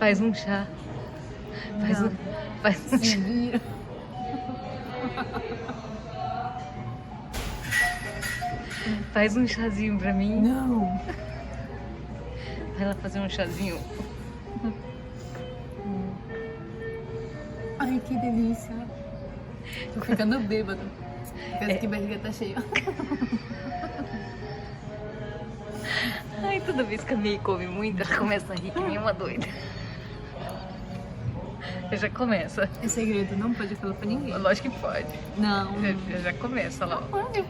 Faz um chá. Faz um chá. Faz um chazinho pra mim. Não. Vai lá fazer um chazinho. Ai, que delícia. Tô ficando bêbado. Parece que a barriga tá cheia. Ai, toda vez que a May come muito, ela começa a rir que nem uma doida. Já começa. É segredo, não pode falar pra ninguém. Lógico que pode. Não. Já começa lá. Pode.